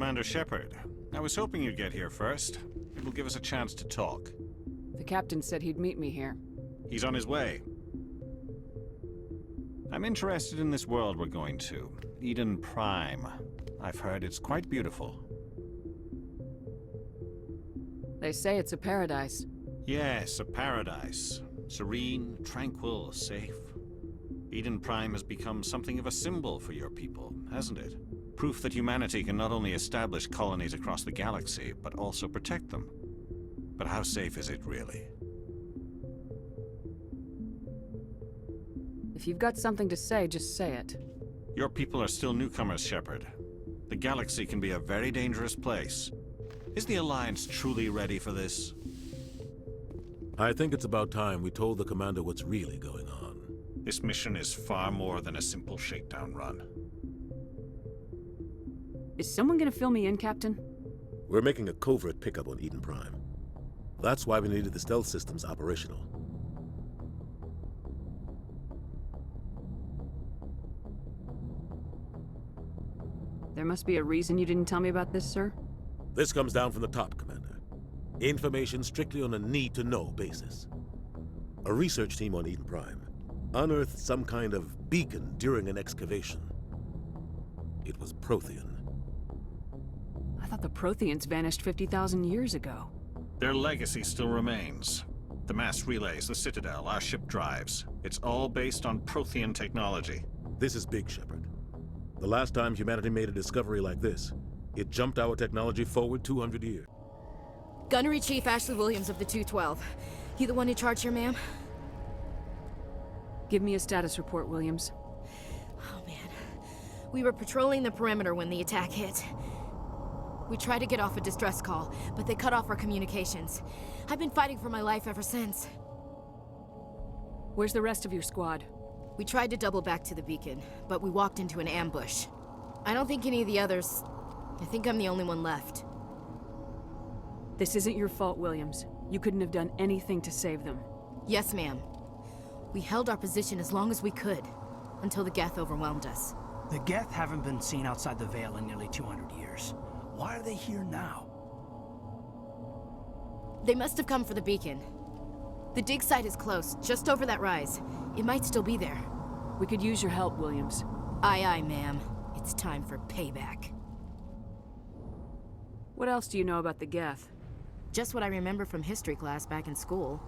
Commander Shepard. I was hoping you'd get here first. It will give us a chance to talk. The captain said he'd meet me here. He's on his way. I'm interested in this world we're going to. Eden Prime. I've heard it's quite beautiful. They say it's a paradise. Yes, a paradise. Serene, tranquil, safe. Eden Prime has become something of a symbol for your people, hasn't it? Proof that humanity can not only establish colonies across the galaxy, but also protect them. But how safe is it, really? If you've got something to say, just say it. Your people are still newcomers, Shepard. The galaxy can be a very dangerous place. Is the Alliance truly ready for this? I think it's about time we told the Commander what's really going on. This mission is far more than a simple shakedown run. Is someone gonna fill me in, Captain? We're making a covert pickup on Eden Prime. That's why we needed the stealth systems operational. There must be a reason you didn't tell me about this, sir? This comes down from the top, Commander. Information strictly on a need-to-know basis. A research team on Eden Prime unearthed some kind of beacon during an excavation. It was Prothean. I thought the Protheans vanished 50,000 years ago. Their legacy still remains. The mass relays, the Citadel, our ship drives. It's all based on Prothean technology. This is big, Shepard. The last time humanity made a discovery like this, it jumped our technology forward 200 years. Gunnery Chief Ashley Williams of the 212. You the one in charge here, ma'am? Give me a status report, Williams. Oh, man. We were patrolling the perimeter when the attack hit. We tried to get off a distress call, but they cut off our communications. I've been fighting for my life ever since. Where's the rest of your squad? We tried to double back to the beacon, but we walked into an ambush. I don't think any of the others... I think I'm the only one left. This isn't your fault, Williams. You couldn't have done anything to save them. Yes, ma'am. We held our position as long as we could, until the Geth overwhelmed us. The Geth haven't been seen outside the Veil in nearly 200 years. Why are they here now? They must have come for the beacon. The dig site is close, just over that rise. It might still be there. We could use your help, Williams. Aye, aye, ma'am. It's time for payback. What else do you know about the Geth? Just what I remember from history class back in school.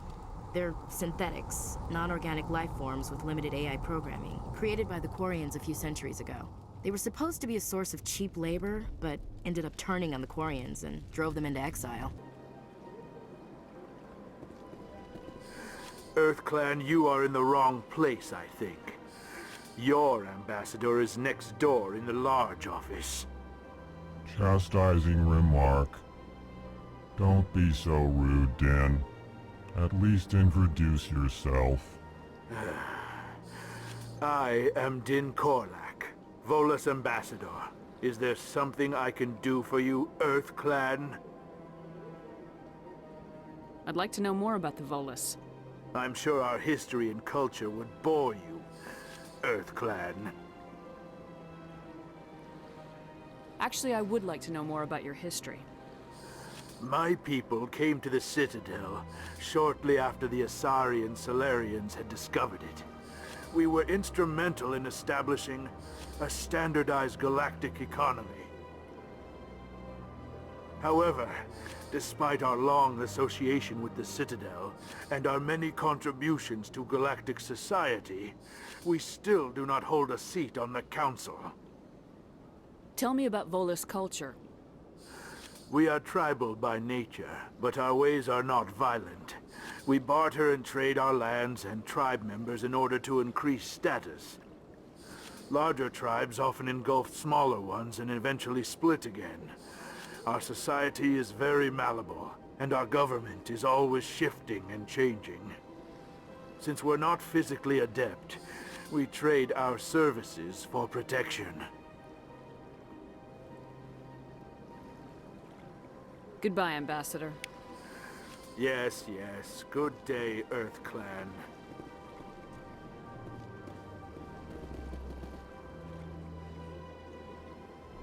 They're synthetics, non-organic life forms with limited AI programming, created by the Quarians a few centuries ago. They were supposed to be a source of cheap labor, but ended up turning on the Quarians and drove them into exile. EarthClan, you are in the wrong place, I think. Your ambassador is next door in the large office. Chastising remark. Don't be so rude, Din. At least introduce yourself. I am Din Korlak, Volus Ambassador. Is there something I can do for you, EarthClan? I'd like to know more about the Volus. I'm sure our history and culture would bore you, EarthClan. Actually, I would like to know more about your history. My people came to the Citadel shortly after the Asari and Salarians had discovered it. We were instrumental in establishing a standardized galactic economy. However, despite our long association with the Citadel and our many contributions to galactic society, we still do not hold a seat on the Council. Tell me about Volus culture. We are tribal by nature, but our ways are not violent. We barter and trade our lands and tribe members in order to increase status. Larger tribes often engulf smaller ones and eventually split again. Our society is very malleable, and our government is always shifting and changing. Since we're not physically adept, we trade our services for protection. Goodbye, Ambassador. Yes, yes. Good day, EarthClan.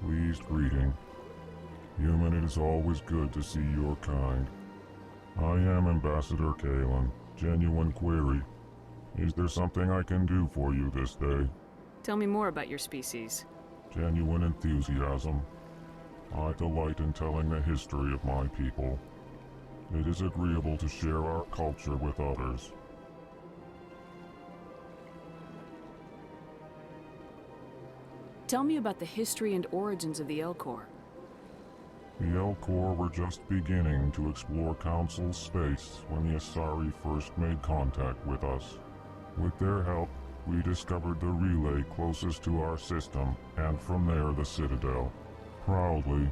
Pleased greeting. Human, it is always good to see your kind. I am Ambassador Kalen. Genuine query. Is there something I can do for you this day? Tell me more about your species. Genuine enthusiasm. I delight in telling the history of my people. It is agreeable to share our culture with others. Tell me about the history and origins of the Elcor. The Elcor were just beginning to explore Council space when the Asari first made contact with us. With their help, we discovered the relay closest to our system, and from there the Citadel. Proudly,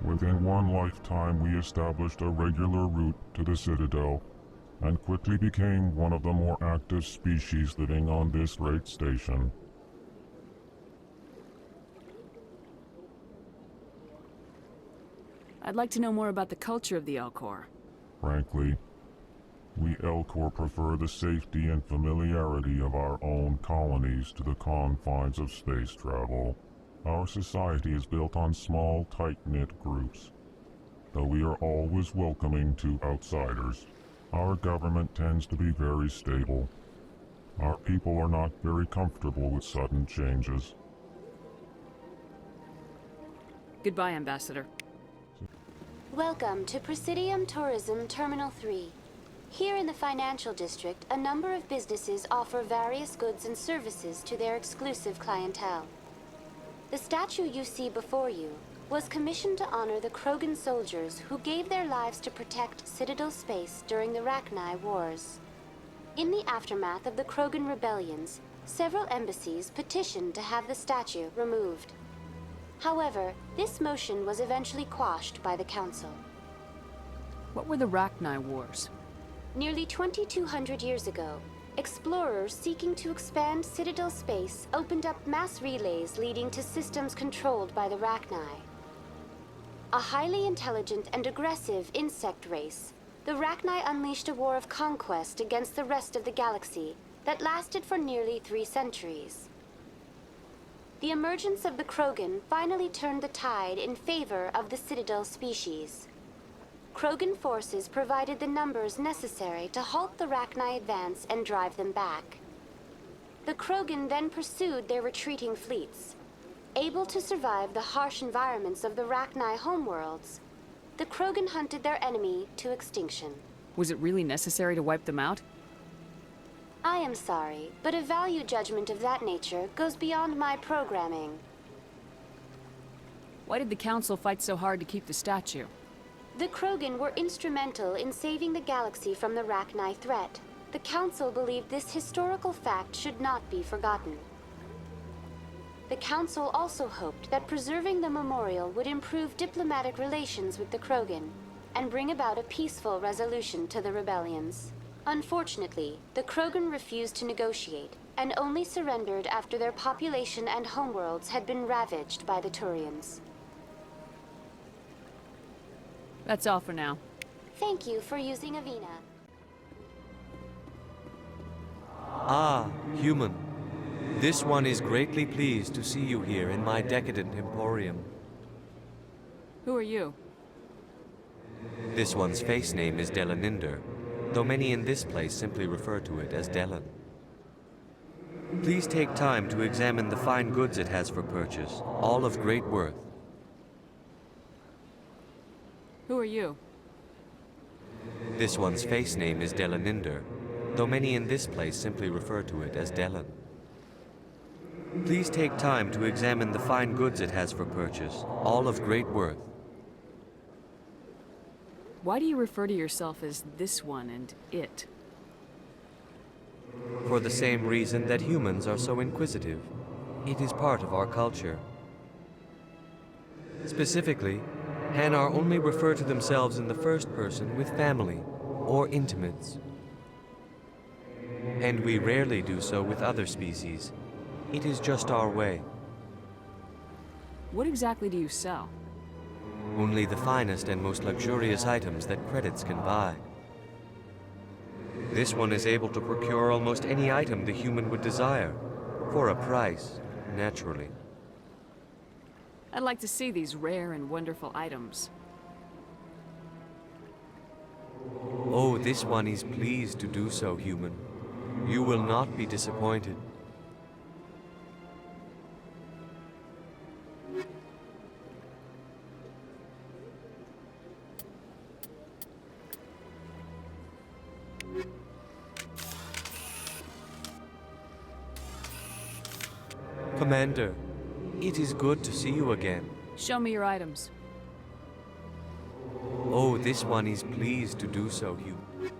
within one lifetime we established a regular route to the Citadel, and quickly became one of the more active species living on this great station. I'd like to know more about the culture of the Elcor. Frankly, we Elcor prefer the safety and familiarity of our own colonies to the confines of space travel. Our society is built on small, tight-knit groups, though we are always welcoming to outsiders. Our government tends to be very stable. Our people are not very comfortable with sudden changes. Goodbye, Ambassador. Welcome to Presidium Tourism Terminal 3. Here in the financial district, a number of businesses offer various goods and services to their exclusive clientele. The statue you see before you was commissioned to honor the Krogan soldiers who gave their lives to protect Citadel space during the Rachni Wars. In the aftermath of the Krogan rebellions, several embassies petitioned to have the statue removed. However, this motion was eventually quashed by the Council. What were the Rachni Wars? Nearly 2,200 years ago, explorers seeking to expand Citadel space opened up mass relays leading to systems controlled by the Rachni. A highly intelligent and aggressive insect race, the Rachni unleashed a war of conquest against the rest of the galaxy that lasted for nearly 3 centuries. The emergence of the Krogan finally turned the tide in favor of the Citadel species. Krogan forces provided the numbers necessary to halt the Rachni advance and drive them back. The Krogan then pursued their retreating fleets. Able to survive the harsh environments of the Rachni homeworlds, the Krogan hunted their enemy to extinction. Was it really necessary to wipe them out? I am sorry, but a value judgment of that nature goes beyond my programming. Why did the Council fight so hard to keep the statue? The Krogan were instrumental in saving the galaxy from the Rachni threat. The Council believed this historical fact should not be forgotten. The Council also hoped that preserving the memorial would improve diplomatic relations with the Krogan and bring about a peaceful resolution to the rebellions. Unfortunately, the Krogan refused to negotiate and only surrendered after their population and homeworlds had been ravaged by the Turians. That's all for now. Thank you for using Avina. Ah, human. This one is greatly pleased to see you here in my decadent emporium. Who are you? This one's face name is Delaninder, though many in this place simply refer to it as Delan. Please take time to examine the fine goods it has for purchase, all of great worth. Who are you? This one's face name is Delaninder, though many in this place simply refer to it as Delan. Please take time to examine the fine goods it has for purchase, all of great worth. Why do you refer to yourself as this one and it? For the same reason that humans are so inquisitive. It is part of our culture. Specifically, Hanar only refer to themselves in the first person with family or intimates. And we rarely do so with other species. It is just our way. What exactly do you sell? Only the finest and most luxurious items that credits can buy. This one is able to procure almost any item the human would desire, for a price, naturally. I'd like to see these rare and wonderful items. Oh, this one is pleased to do so, human. You will not be disappointed. Commander, it is good to see you again. Show me your items. Oh, this one is pleased to do so, human.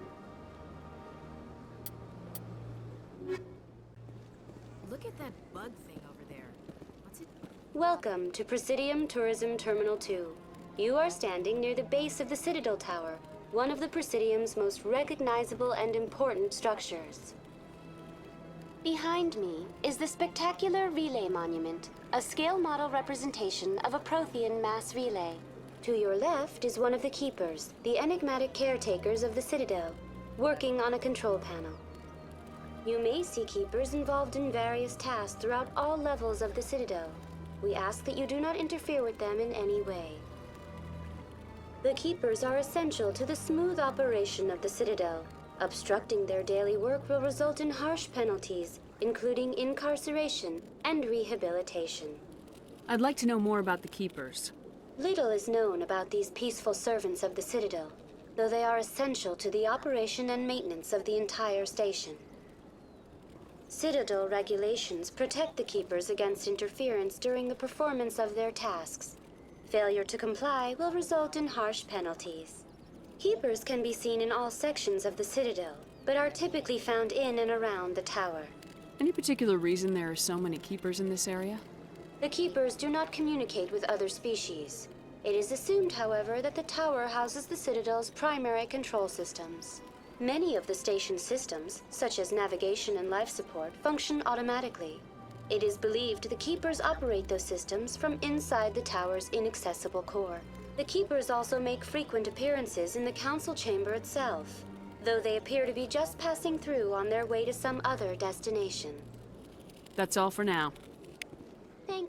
Look at that bug thing over there. What's it? Welcome to Presidium Tourism Terminal 2. You are standing near the base of the Citadel Tower, one of the Presidium's most recognizable and important structures. Behind me is the spectacular Relay Monument, a scale model representation of a Prothean mass relay. To your left is one of the Keepers, the enigmatic caretakers of the Citadel, working on a control panel. You may see Keepers involved in various tasks throughout all levels of the Citadel. We ask that you do not interfere with them in any way. The Keepers are essential to the smooth operation of the Citadel. Obstructing their daily work will result in harsh penalties, including incarceration and rehabilitation. I'd like to know more about the Keepers. Little is known about these peaceful servants of the Citadel, though they are essential to the operation and maintenance of the entire station. Citadel regulations protect the Keepers against interference during the performance of their tasks. Failure to comply will result in harsh penalties. Keepers can be seen in all sections of the Citadel, but are typically found in and around the tower. Any particular reason there are so many Keepers in this area? The Keepers do not communicate with other species. It is assumed, however, that the tower houses the Citadel's primary control systems. Many of the station's systems, such as navigation and life support, function automatically. It is believed the Keepers operate those systems from inside the tower's inaccessible core. The Keepers also make frequent appearances in the Council Chamber itself, though they appear to be just passing through on their way to some other destination. That's all for now. Thank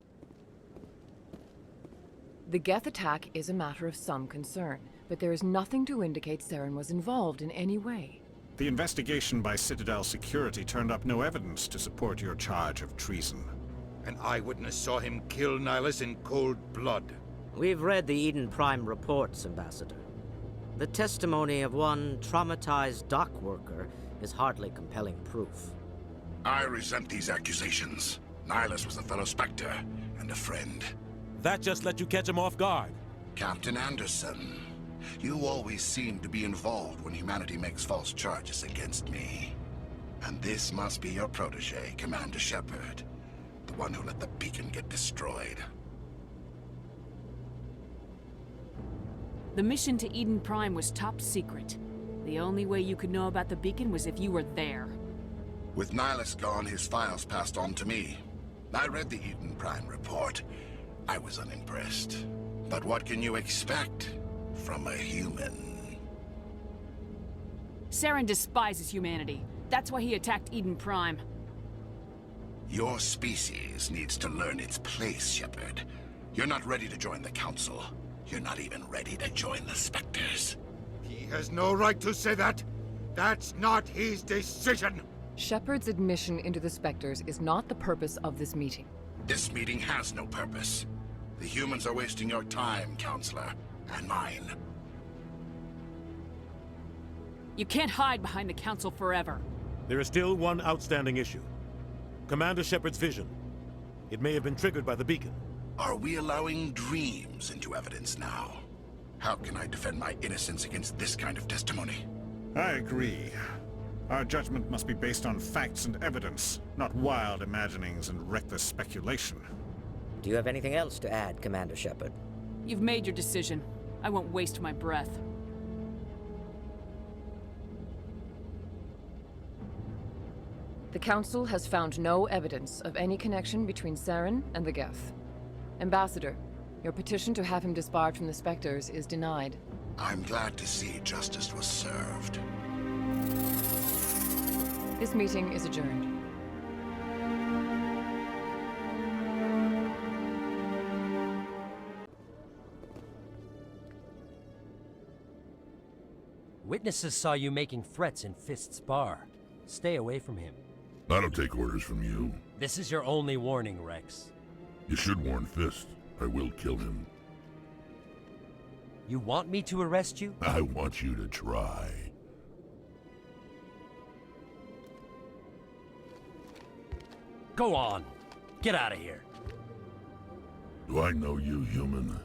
The Geth attack is a matter of some concern, but there is nothing to indicate Saren was involved in any way. The investigation by Citadel Security turned up no evidence to support your charge of treason. An eyewitness saw him kill Nihilus in cold blood. We've read the Eden Prime reports, Ambassador. The testimony of one traumatized dock worker is hardly compelling proof. I resent these accusations. Nihilus was a fellow Spectre and a friend. That just let you catch him off guard. Captain Anderson, you always seem to be involved when humanity makes false charges against me. And this must be your protege, Commander Shepard, the one who let the beacon get destroyed. The mission to Eden Prime was top secret. The only way you could know about the beacon was if you were there. With Nihilus gone, his files passed on to me. I read the Eden Prime report. I was unimpressed. But what can you expect from a human? Saren despises humanity. That's why he attacked Eden Prime. Your species needs to learn its place, Shepard. You're not ready to join the Council. You're not even ready to join the Spectres. He has no right to say that. That's not his decision. Shepard's admission into the Spectres is not the purpose of this meeting. This meeting has no purpose. The humans are wasting your time, Counselor, and mine. You can't hide behind the Council forever. There is still one outstanding issue. Commander Shepard's vision. It may have been triggered by the beacon. Are we allowing dreams into evidence now? How can I defend my innocence against this kind of testimony? I agree. Our judgment must be based on facts and evidence, not wild imaginings and reckless speculation. Do you have anything else to add, Commander Shepard? You've made your decision. I won't waste my breath. The Council has found no evidence of any connection between Saren and the Geth. Ambassador, your petition to have him disbarred from the Spectres is denied. I'm glad to see justice was served. This meeting is adjourned. Witnesses saw you making threats in Fist's bar. Stay away from him. I don't take orders from you. This is your only warning, Wrex. You should warn Fist. I will kill him. You want me to arrest you? I want you to try. Go on. Get out of here. Do I know you, human?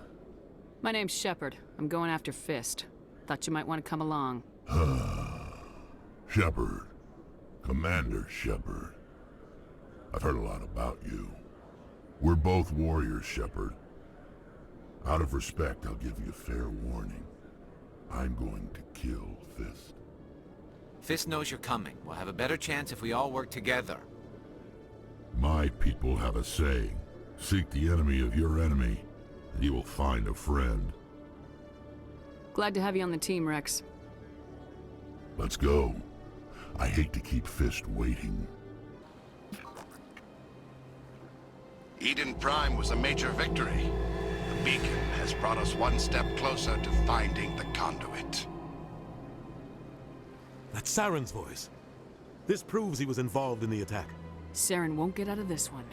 My name's Shepard. I'm going after Fist. Thought you might want to come along. Shepard. Commander Shepard. I've heard a lot about you. We're both warriors, Shepard. Out of respect, I'll give you a fair warning. I'm going to kill Fist. Fist knows you're coming. We'll have a better chance if we all work together. My people have a saying. Seek the enemy of your enemy, and you will find a friend. Glad to have you on the team, Wrex. Let's go. I hate to keep Fist waiting. Eden Prime was a major victory. The beacon has brought us one step closer to finding the conduit. That's Saren's voice. This proves he was involved in the attack. Saren won't get out of this one.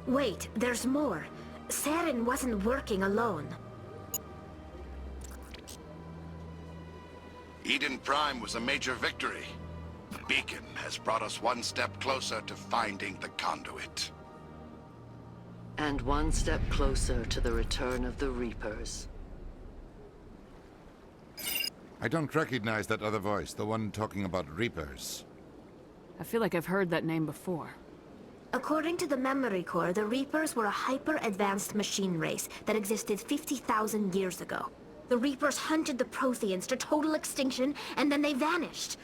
Wait, there's more. Saren wasn't working alone. Eden Prime was a major victory. The beacon has brought us one step closer to finding the conduit. And one step closer to the return of the Reapers. I don't recognize that other voice, the one talking about Reapers. I feel like I've heard that name before. According to the Memory Core, the Reapers were a hyper-advanced machine race that existed 50,000 years ago. The Reapers hunted the Protheans to total extinction, and then they vanished.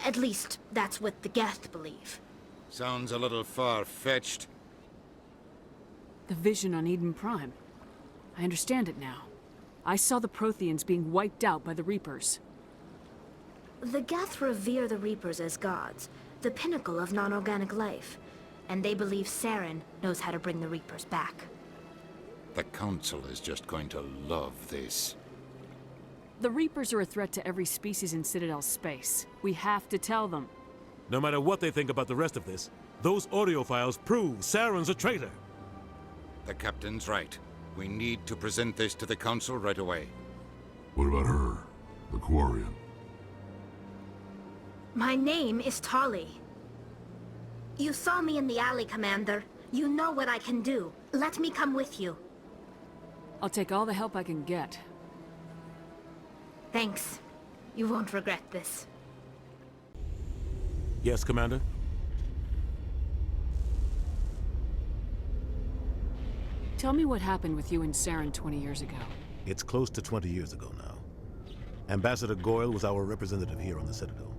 At least, that's what the Geth believe. Sounds a little far-fetched. The vision on Eden Prime. I understand it now. I saw the Protheans being wiped out by the Reapers. The Geth revere the Reapers as gods, the pinnacle of non-organic life. And they believe Saren knows how to bring the Reapers back. The Council is just going to love this. The Reapers are a threat to every species in Citadel space. We have to tell them. No matter what they think about the rest of this, those audio files prove Saren's a traitor. The Captain's right. We need to present this to the Council right away. What about her? The Quarian? My name is Tali. You saw me in the alley, Commander. You know what I can do. Let me come with you. I'll take all the help I can get. Thanks. You won't regret this. Yes, Commander? Tell me what happened with you and Saren 20 years ago. It's close to 20 years ago now. Ambassador Goyle was our representative here on the Citadel.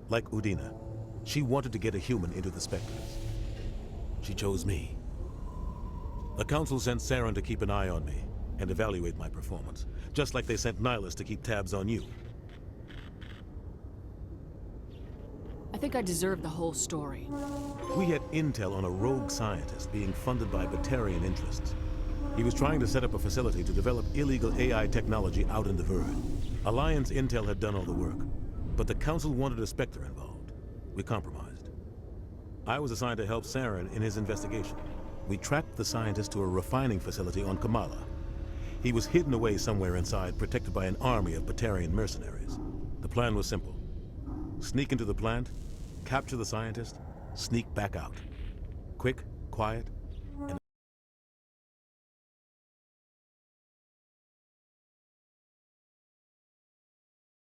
Like Udina, she wanted to get a human into the Spectres. She chose me. The Council sent Saren to keep an eye on me and evaluate my performance, just like they sent Nihilus to keep tabs on you. I think I deserve the whole story. We had intel on a rogue scientist being funded by Batarian interests. He was trying to set up a facility to develop illegal AI technology out in the Verd. Alliance intel had done all the work, but the Council wanted a Spectre involved. We compromised. I was assigned to help Saren in his investigation. We tracked the scientist to a refining facility on Kamala. He was hidden away somewhere inside, protected by an army of Batarian mercenaries. The plan was simple. Sneak into the plant, capture the scientist, sneak back out. Quick, quiet,